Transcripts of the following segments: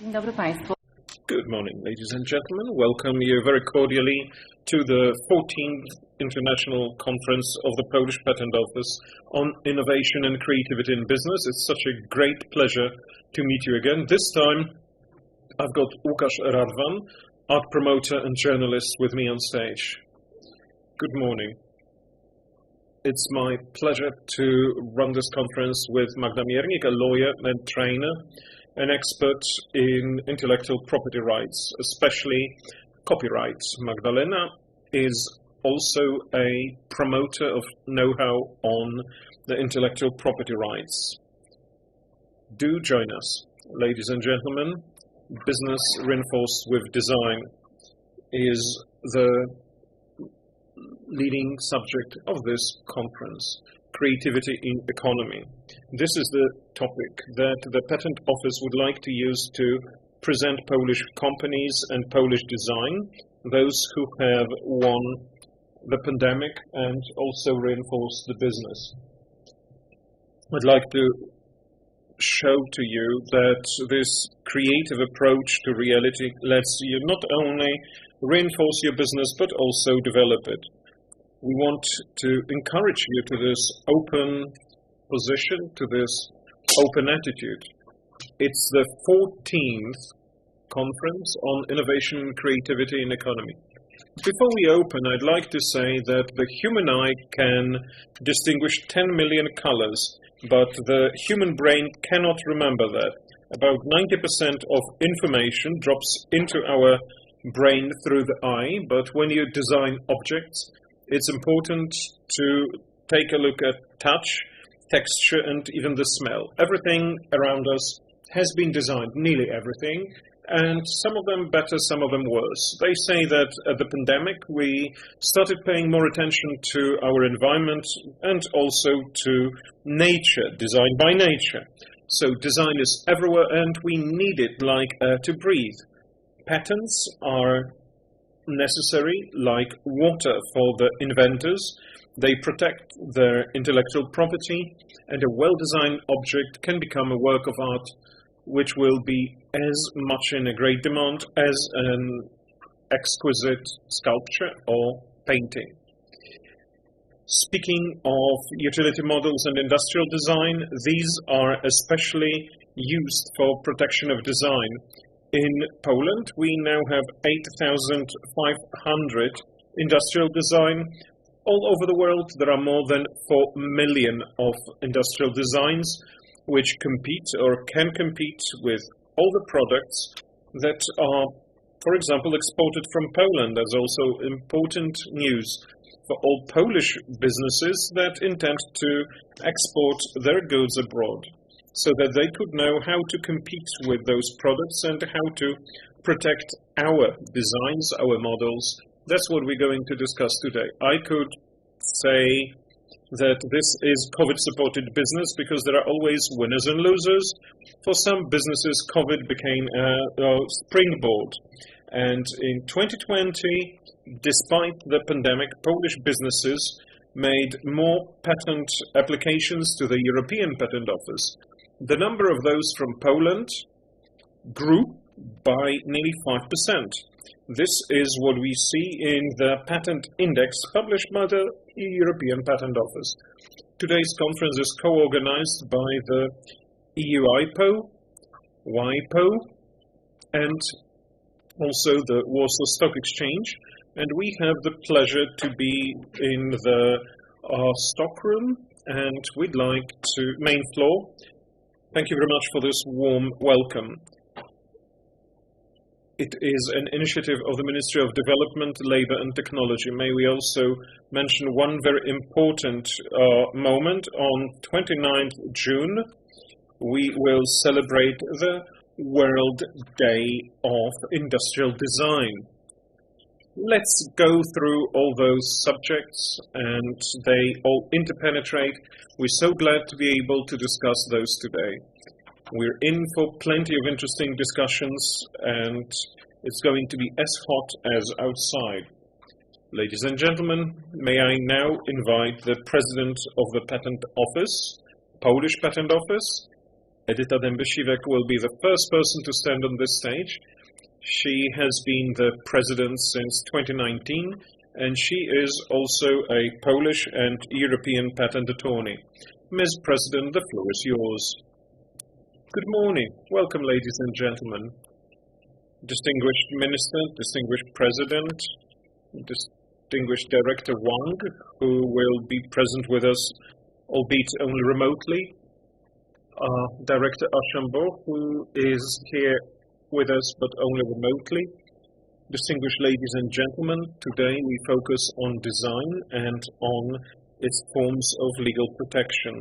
Dzień dobry Państwu. Good morning, ladies and gentlemen. Welcome you very cordially to the 14th International Conference of the Polish Patent Office on Innovation and Creativity in Business. It's such a great pleasure to meet you again. This time, I've got Łukasz Radwan, art promoter and journalist, with me on stage. Good morning. It's my pleasure to run this conference with Magda Miernik, a lawyer and trainer, an expert in intellectual property rights, especially copyright. Magdalena is also a promoter of know-how on the intellectual property rights. Do join us, ladies and gentlemen. Business reinforced with design is the leading subject of this conference. Creativity in economy. This is the topic that the Patent Office would like to use to present Polish companies and Polish design, those who have won the pandemic and also reinforce the business. I'd like to show to you that this creative approach to reality lets you not only reinforce your business but also develop it. We want to encourage you to this open position, to this open attitude. It's the 14th conference on innovation, creativity and economy. Before we open, I'd like to say that the human eye can distinguish 10 million colors, but the human brain cannot remember that. About 90% of information drops into our brain through the eye, but when you design objects, it's important to take a look at touch, texture, and even the smell. Everything around us has been designed, nearly everything, and some of them better, some of them worse. They say that at the pandemic, we started paying more attention to our environment and also to nature, design by nature. So design is everywhere, and we need it like air to breathe. Patents are necessary like water for the inventors. They protect their intellectual property, and a well-designed object can become a work of art which will be as much in a great demand as an exquisite sculpture or painting. Speaking of utility models and industrial design, these are especially used for protection of design. In Poland, we now have 8,500 industrial design. All over the world, there are more than 4 million of industrial designs which compete or can compete with all the products that are, for example, exported from Poland. There's also important news for all Polish businesses that intend to export their goods abroad, so that they could know how to compete with those products and how to protect our designs, our models. That's what we're going to discuss today. I could say that this is COVID-supported business because there are always winners and losers. For some businesses, COVID became a springboard. And in 2020, despite the pandemic, Polish businesses made more patent applications to the European Patent Office. The number of those from Poland grew by nearly 5%. This is what we see in the patent index published by the European Patent Office. Today's conference is co-organized by the EU IPO, WIPO, and also the Warsaw Stock Exchange. And we have the pleasure to be in the stock room, and we'd like to main floor. Thank you very much for this warm welcome. It is an initiative of the Ministry of Development, Labour and Technology. May we also mention one very important moment. On 29th June, we will celebrate the World Day of Industrial Design. Let's go through all those subjects, and they all interpenetrate. We're so glad to be able to discuss those today. We're in for plenty of interesting discussions, and it's going to be as hot as outside. Ladies and gentlemen, may I now invite the President of the Patent Office, Polish Patent Office, Edyta Dębosiwek will be the first person to stand on this stage. She has been the president since 2019, and she is also a Polish and European patent attorney. Ms. President, the floor is yours. Good morning. Welcome, ladies and gentlemen. Distinguished Minister, distinguished President, distinguished Director Wang, who will be present with us, albeit only remotely. Director Archambault, who is here with us but only remotely. Distinguished ladies and gentlemen, today we focus on design and on its forms of legal protection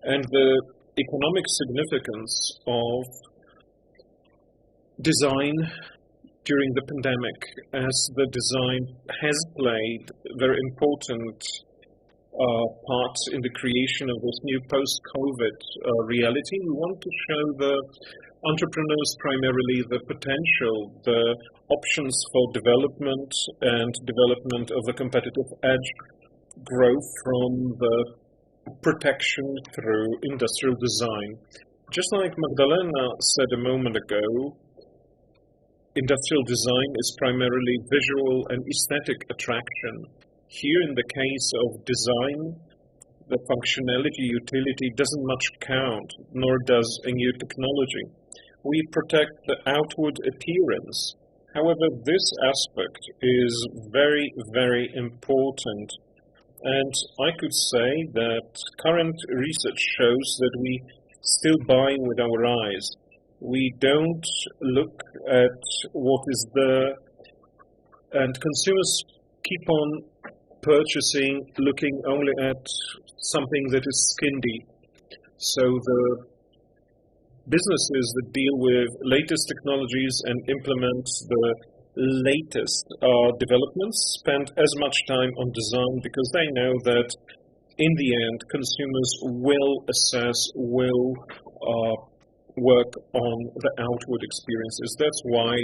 and the economic significance of design during the pandemic, as the design has played a very important part in the creation of this new post-COVID reality. We want to show the entrepreneurs primarily the potential, the options for development and development of the competitive edge growth from the protection through industrial design. Just like Magdalena said a moment ago, industrial design is primarily visual and aesthetic attraction. Here, in the case of design, the functionality, utility doesn't much count, nor does a new technology. We protect the outward appearance. However, this aspect is very, very important. And I could say that current research shows that we still buy with our eyes. We don't look at what is there, and consumers keep on purchasing, looking only at something that is skin deep. So the businesses that deal with latest technologies and implement the latest developments spend as much time on design because they know that in the end consumers will assess, will work on the outward experiences. That's why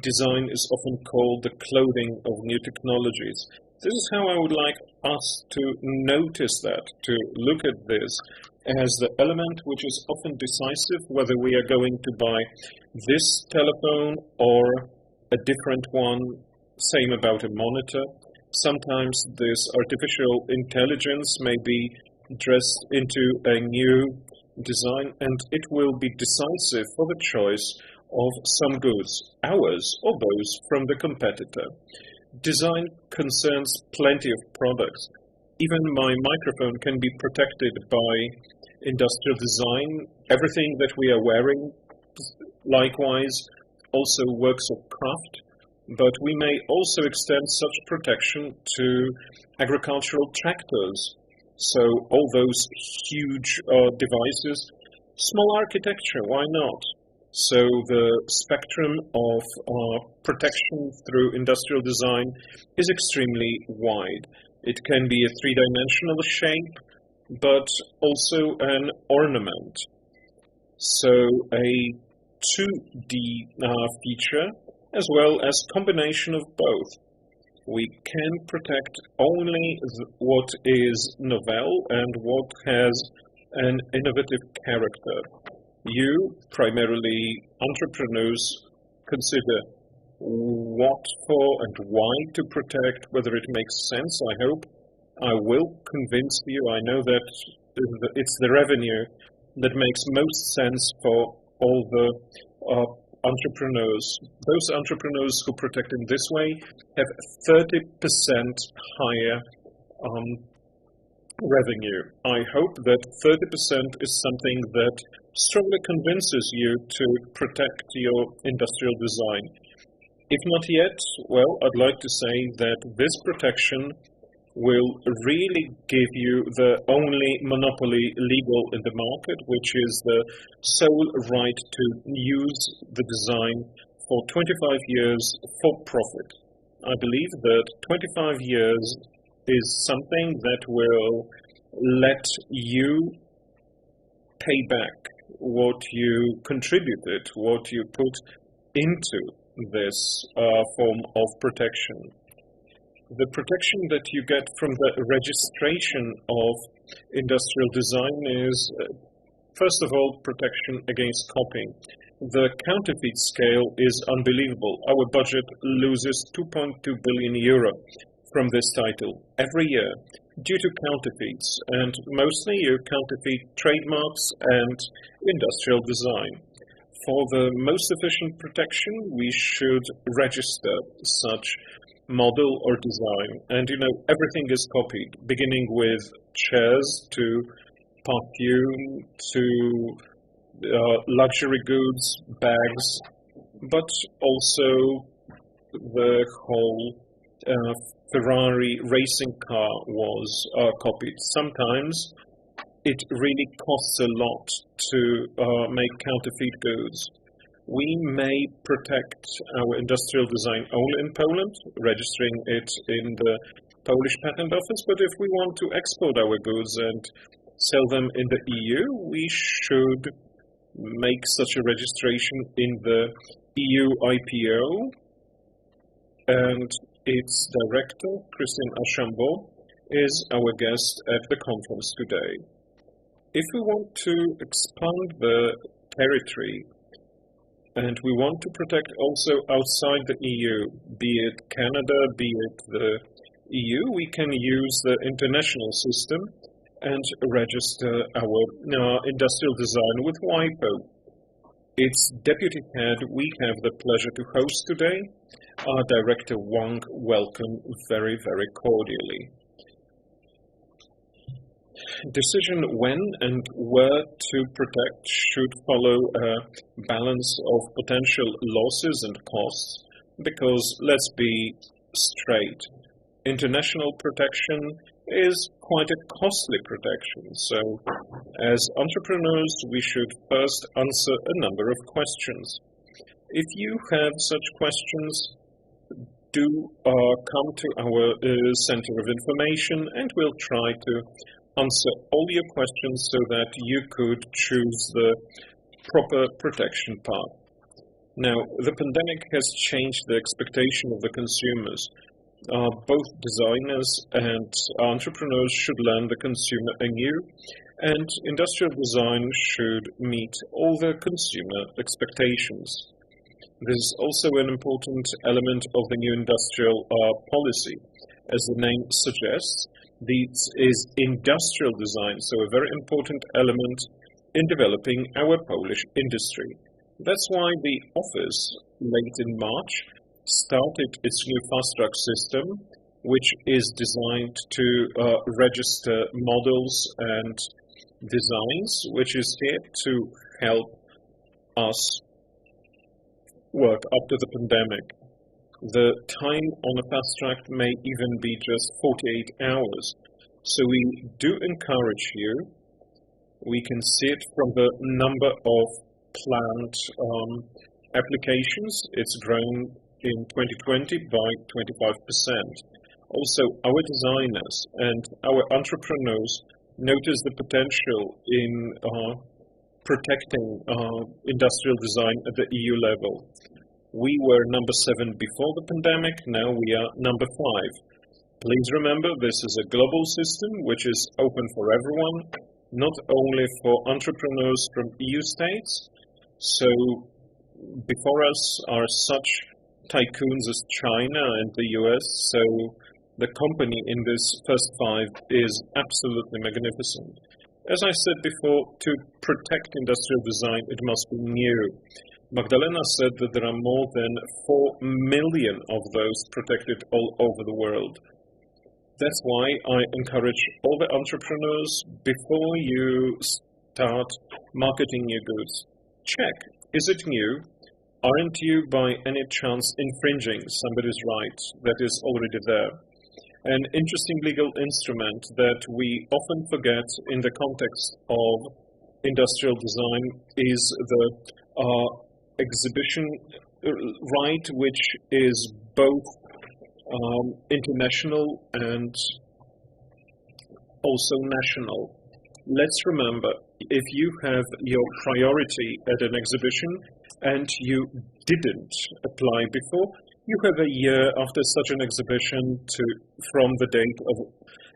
design is often called the clothing of new technologies. This is how I would like us to notice that, to look at this as the element which is often decisive whether we are going to buy this telephone or a different one. Same about a monitor. Sometimes this artificial intelligence may be dressed into a new design, and it will be decisive for the choice of some goods, ours or those from the competitor. Design concerns plenty of products. Even my microphone can be protected by industrial design. Everything that we are wearing, likewise, also works of craft, but we may also extend such protection to agricultural tractors. So all those huge devices, small architecture, why not? So the spectrum of protection through industrial design is extremely wide. It can be a three-dimensional shape, but also an ornament. So a 2D feature as well as combination of both. We can protect only what is novel and what has an innovative character. You, primarily entrepreneurs, consider what for and why to protect, whether it makes sense. I hope I will convince you. I know that it's the revenue that makes most sense for all the entrepreneurs. Those entrepreneurs who protect in this way have 30% higher revenue. I hope that 30% is something that strongly convinces you to protect your industrial design. If not yet, well, I'd like to say that this protection will really give you the only monopoly legal in the market, which is the sole right to use the design for 25 years for profit. I believe that 25 years is something that will let you pay back what you contributed, what you put into this form of protection. The protection that you get from the registration of industrial design is First of all, protection against copying. The counterfeit scale is unbelievable. Our budget loses 2.2 billion euro from this title every year due to counterfeits, and mostly counterfeit trademarks and industrial design. For the most efficient protection, we should register such model or design. And everything is copied, beginning with chairs to perfume to luxury goods, bags, but also the whole Ferrari racing car was copied. Sometimes it really costs a lot to make counterfeit goods. We may protect our industrial design only in Poland, registering it in the Polish Patent Office, but if we want to export our goods and sell them in the EU, we should make such a registration in the EU IPO, and its director, Christian Archambault, is our guest at the conference today. If we want to expand the territory and we want to protect also outside the EU, be it Canada, be it the EU, we can use the international system and register our industrial design with WIPO. Its deputy head we have the pleasure to host today, our director Wang. Welcome very, very cordially. Decision when and where to protect should follow a balance of potential losses and costs, because let's be straight, international protection is quite a costly protection. So as entrepreneurs, we should first answer a number of questions. If you have such questions, do come to our Center of Information and we'll try to answer all your questions so that you could choose the proper protection path. Now, the pandemic has changed the expectation of the consumers. Both designers and entrepreneurs should learn the consumer anew, and industrial design should meet all the consumer expectations. This is also an important element of the new industrial policy. As the name suggests, this is industrial design, so a very important element in developing our Polish industry. That's why the office, late in March, started its new fast-track system, which is designed to register models and designs, which is here to help us work after the pandemic. The time on a fast track may even be just 48 hours. So we do encourage you. We can see it from the number of planned applications. It's grown in 2020 by 25%. Also, our designers and our entrepreneurs notice the potential in protecting industrial design at the EU level. We were number 7 before the pandemic, now we are number 5. Please remember, this is a global system which is open for everyone, not only for entrepreneurs from EU states. So before us are such tycoons as China and the US, so the company in this first 5 is absolutely magnificent. As I said before, to protect industrial design, it must be new. Magdalena said that there are more than 4 million of those protected all over the world. That's why I encourage all the entrepreneurs, before you start marketing your goods, check, is it new? Aren't you by any chance infringing somebody's right that is already there? An interesting legal instrument that we often forget in the context of industrial design is the exhibition right, which is both international and also national. Let's remember, if you have your priority at an exhibition and you didn't apply before, you have a year after such an exhibition from the date of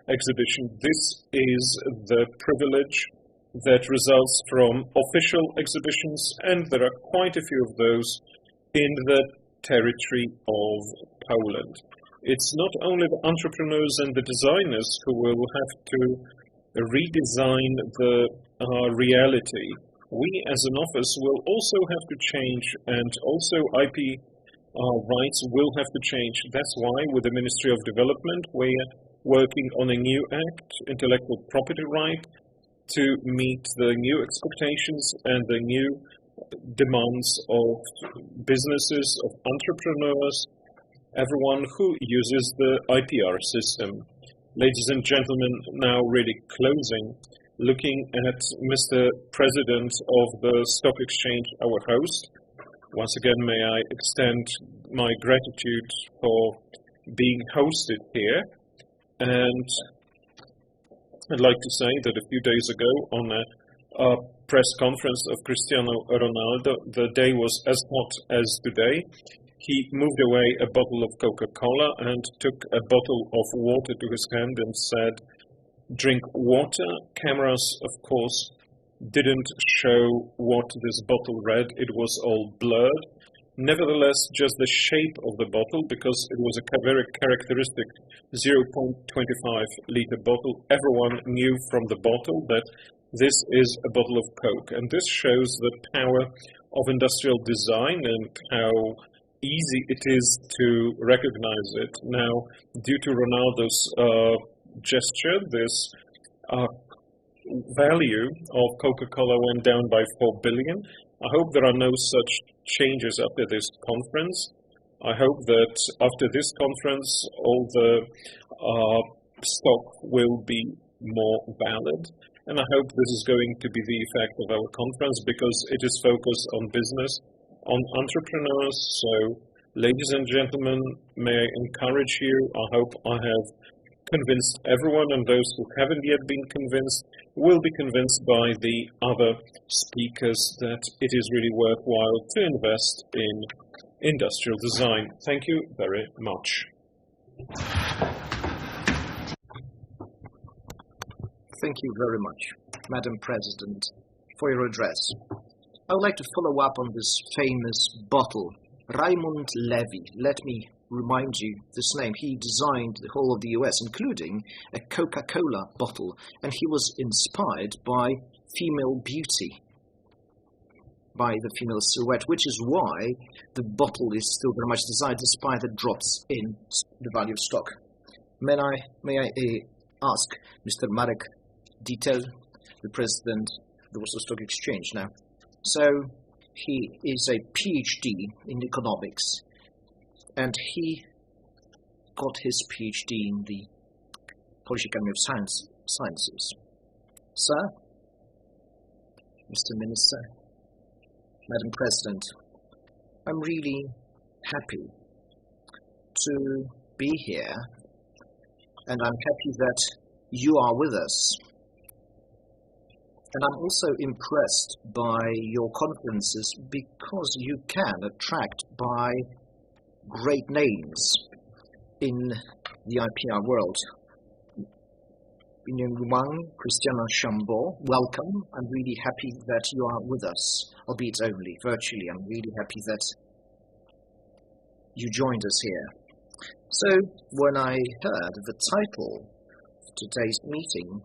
exhibition. This is the privilege that results from official exhibitions, and there are quite a few of those in the territory of Poland. It's not only the entrepreneurs and the designers who will have to redesign the reality. We as an office will also have to change, and also IP rights will have to change. That's why with the Ministry of Development we're working on a new act, intellectual property right, to meet the new expectations and the new demands of businesses, of entrepreneurs, everyone who uses the IPR system. Ladies and gentlemen, now really closing, looking at Mr. President of the Stock Exchange, our host. Once again, may I extend my gratitude for being hosted here. And I'd like to say that a few days ago on a press conference of Cristiano Ronaldo, the day was as hot as today. He moved away a bottle of Coca-Cola and took a bottle of water to his hand and said, "Drink water." Cameras, of course, didn't show what this bottle read. It was all blurred. Nevertheless, just the shape of the bottle, because it was a very characteristic 0.25-liter bottle, everyone knew from the bottle that this is a bottle of Coke. And this shows the power of industrial design and how easy it is to recognize it. Now, due to Ronaldo's gesture, this value of Coca-Cola went down by 4 billion. I hope there are no such changes after this conference. I hope that after this conference, all the stock will be more valid. And I hope this is going to be the effect of our conference, because it is focused on business, on entrepreneurs. So, ladies and gentlemen, may I encourage you, I hope I have convinced everyone, and those who haven't yet been convinced will be convinced by the other speakers that it is really worthwhile to invest in industrial design. Thank you very much. Thank you very much, Madam President, for your address. I would like to follow up on this famous bottle, Raymond Levy. Let me remind you this name. He designed the whole of the US, including a Coca-Cola bottle, and he was inspired by female beauty, by the female silhouette, which is why the bottle is still very much desired despite the drops in the value of stock. May I ask Mr. Marek Dietl, the president of the Warsaw Stock Exchange now. So he is a PhD in economics, and he got his PhD in the Polish Academy of Sciences. Sir, Mr. Minister, Madam President, I'm really happy to be here, and I'm happy that you are with us. And I'm also impressed by your conferences because you can attract by great names in the IPR world. Pinyon Wang, Cristiano Chambon, welcome. I'm really happy that you are with us, albeit only virtually. I'm really happy that you joined us here. So when I heard the title of today's meeting,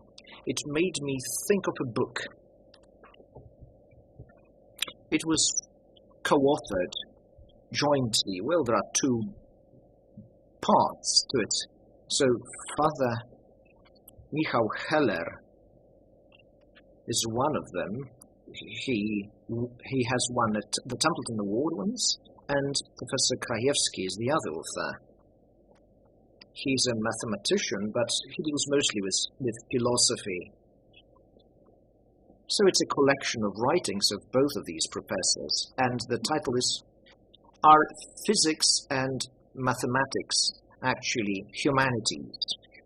it made me think of a book. It was co-authored jointly. Well, there are two parts to it. So Father Michał Heller is one of them. He has won the Templeton Award once, and Professor Krajewski is the other author. He's a mathematician, but he deals mostly with philosophy. So it's a collection of writings of both of these professors, and the title is Are Physics and Mathematics Actually Humanities?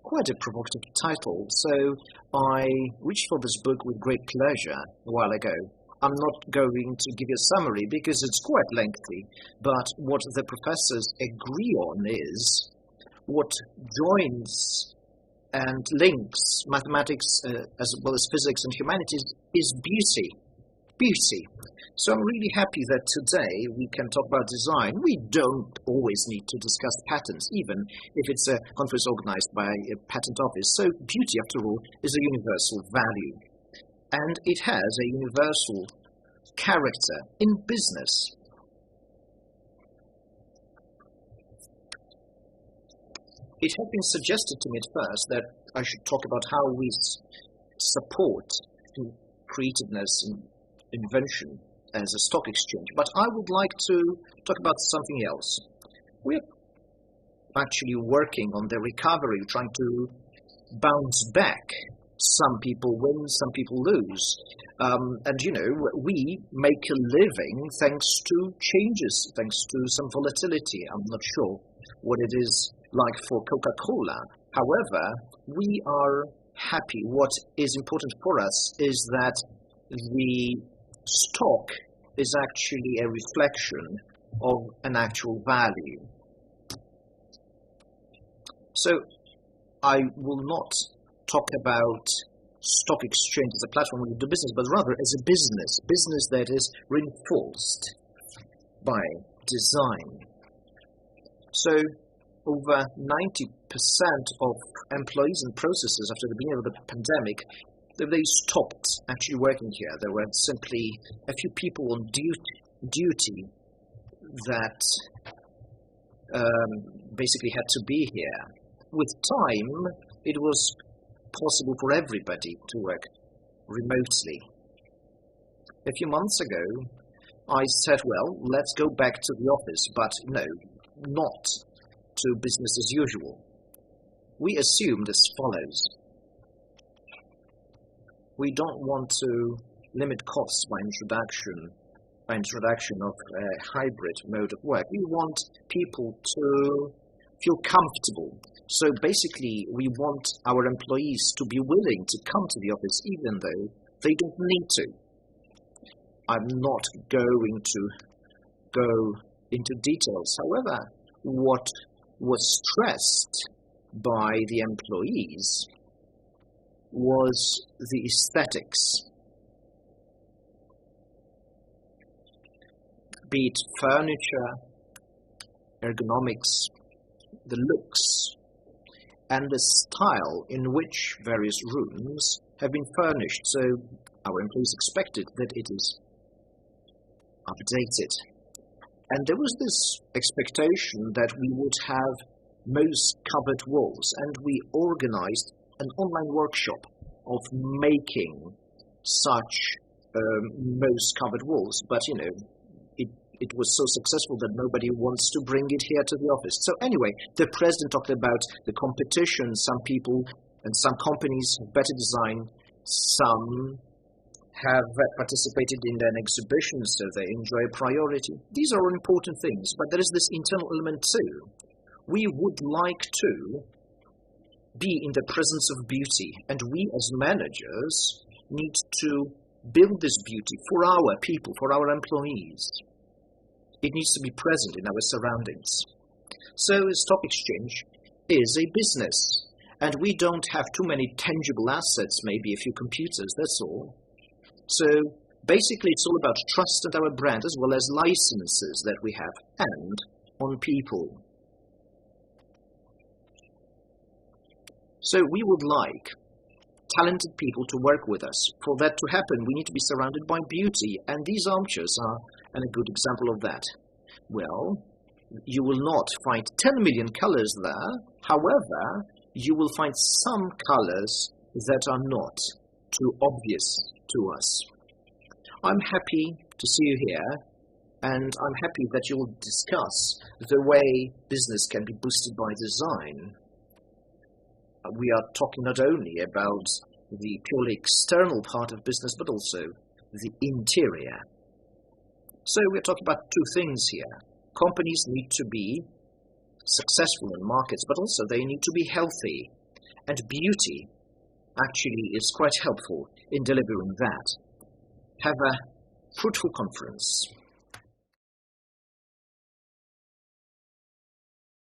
Quite a provocative title, so I reached for this book with great pleasure a while ago. I'm not going to give you a summary because it's quite lengthy, but what the professors agree on is what joins and links mathematics as well as physics and humanities is beauty. Beauty. So I'm really happy that today we can talk about design. We don't always need to discuss patents, even if it's a conference organized by a patent office. So beauty, after all, is a universal value. And it has a universal character in business. It had been suggested to me at first that I should talk about how we support creativeness and invention as a stock exchange, but I would like to talk about something else. We're actually working on the recovery, trying to bounce back. Some people win, some people lose. And, we make a living thanks to changes, thanks to some volatility. I'm not sure what it is like for Coca-Cola. However, we are happy. What is important for us is that the stock is actually a reflection of an actual value. So I will not talk about stock exchange as a platform to do business, but rather as a business that is reinforced by design. So over 90% of employees and processes after the beginning of the pandemic, they stopped actually working here. There were simply a few people on duty that basically had to be here. With time, it was possible for everybody to work remotely. A few months ago, I said, well, let's go back to the office, but no, not to business as usual. We assumed as follows. We don't want to limit costs by introduction of a hybrid mode of work. We want people to feel comfortable. So basically, we want our employees to be willing to come to the office even though they don't need to. I'm not going to go into details. However, what was stressed by the employees was the aesthetics, be it furniture, ergonomics, the looks, and the style in which various rooms have been furnished. So our employees expected that it is updated. And there was this expectation that we would have most covered walls, and we organized an online workshop of making such most covered walls. But, it was so successful that nobody wants to bring it here to the office. So anyway, the president talked about the competition. Some people and some companies have better design. Some have participated in an exhibition, so they enjoy priority. These are important things, but there is this internal element too. We would like to be in the presence of beauty, and we as managers need to build this beauty for our people, for our employees. It needs to be present in our surroundings. So a stock exchange is a business, and we don't have too many tangible assets, maybe a few computers, that's all. So basically it's all about trust and our brand, as well as licenses that we have, and on people. So we would like talented people to work with us. For that to happen, we need to be surrounded by beauty, and these armchairs are a good example of that. Well, you will not find 10 million colors there. However, you will find some colors that are not too obvious to us. I'm happy to see you here, and I'm happy that you will discuss the way business can be boosted by design. We are talking not only about the purely external part of business, but also the interior. So we're talking about two things here. Companies need to be successful in markets, but also they need to be healthy. And beauty actually is quite helpful in delivering that. Have a fruitful conference.